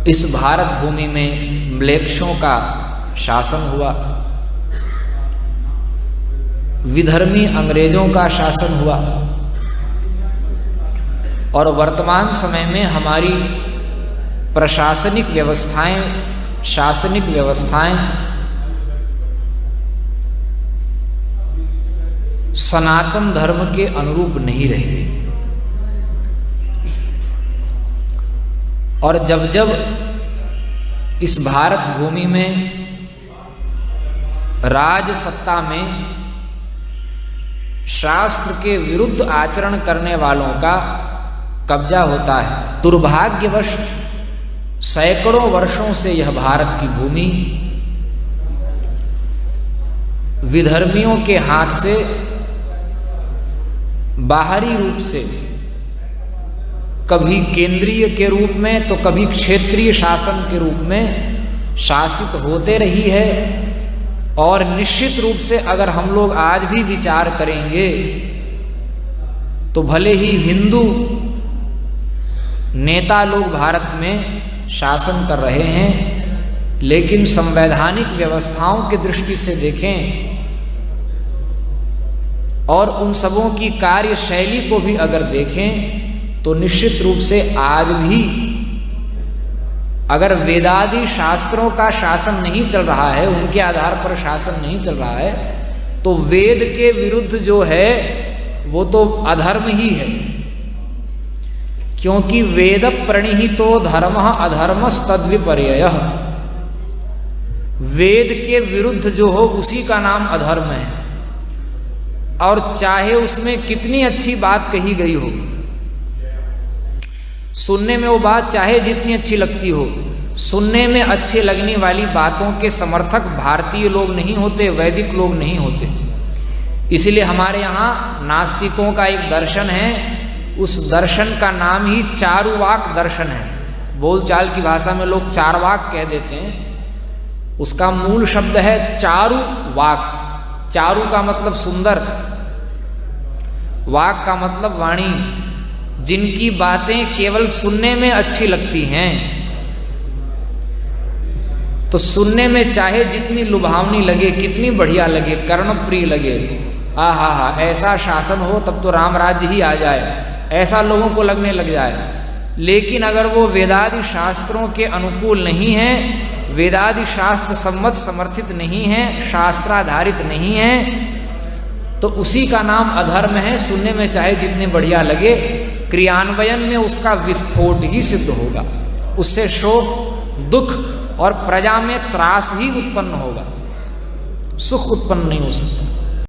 इस भारत भूमि में म्लेच्छों का शासन हुआ, विधर्मी अंग्रेजों का शासन हुआ, और वर्तमान समय में हमारी प्रशासनिक व्यवस्थाएं, शासनिक व्यवस्थाएं सनातन धर्म के अनुरूप नहीं रही। और जब जब इस भारत भूमि में राज सत्ता में शास्त्र के विरुद्ध आचरण करने वालों का कब्जा होता है, दुर्भाग्यवश सैकड़ों वर्षों से यह भारत की भूमि विधर्मियों के हाथ से बाहरी रूप से, कभी केंद्रीय के रूप में तो कभी क्षेत्रीय शासन के रूप में शासित होते रही है। और निश्चित रूप से अगर हम लोग आज भी विचार करेंगे तो भले ही हिंदू नेता लोग भारत में शासन कर रहे हैं, लेकिन संवैधानिक व्यवस्थाओं की दृष्टि से देखें और उन सबों की कार्यशैली को भी अगर देखें तो निश्चित रूप से आज भी अगर वेदादि शास्त्रों का शासन नहीं चल रहा है, उनके आधार पर शासन नहीं चल रहा है, तो वेद के विरुद्ध जो है वो तो अधर्म ही है। क्योंकि वेद प्रणिहितो धर्मः अधर्मस्तद्विपर्ययः, वेद के विरुद्ध जो हो उसी का नाम अधर्म है। और चाहे उसमें कितनी अच्छी बात कही गई हो, सुनने में वो बात चाहे जितनी अच्छी लगती हो, सुनने में अच्छे लगने वाली बातों के समर्थक भारतीय लोग नहीं होते, वैदिक लोग नहीं होते। इसलिए हमारे यहाँ नास्तिकों का एक दर्शन है, उस दर्शन का नाम ही चारुवाक दर्शन है। बोलचाल की भाषा में लोग चारवाक कह देते हैं, उसका मूल शब्द है चारुवाक। चारु का मतलब सुंदर, वाक का मतलब वाणी, जिनकी बातें केवल सुनने में अच्छी लगती हैं। तो सुनने में चाहे जितनी लुभावनी लगे, कितनी बढ़िया लगे, कर्णप्रिय लगे, आहा, ऐसा शासन हो तब तो राम राज्य ही आ जाए, ऐसा लोगों को लगने लग जाए। लेकिन अगर वो वेदादि शास्त्रों के अनुकूल नहीं है, वेदादि शास्त्र सम्मत समर्थित नहीं है, शास्त्राधारित नहीं है, तो उसी का नाम अधर्म है। सुनने में चाहे जितने बढ़िया लगे, क्रियान्वयन में उसका विस्फोट ही सिद्ध होगा, उससे शोक, दुख और प्रजा में त्रास ही उत्पन्न होगा, सुख उत्पन्न नहीं हो सकता।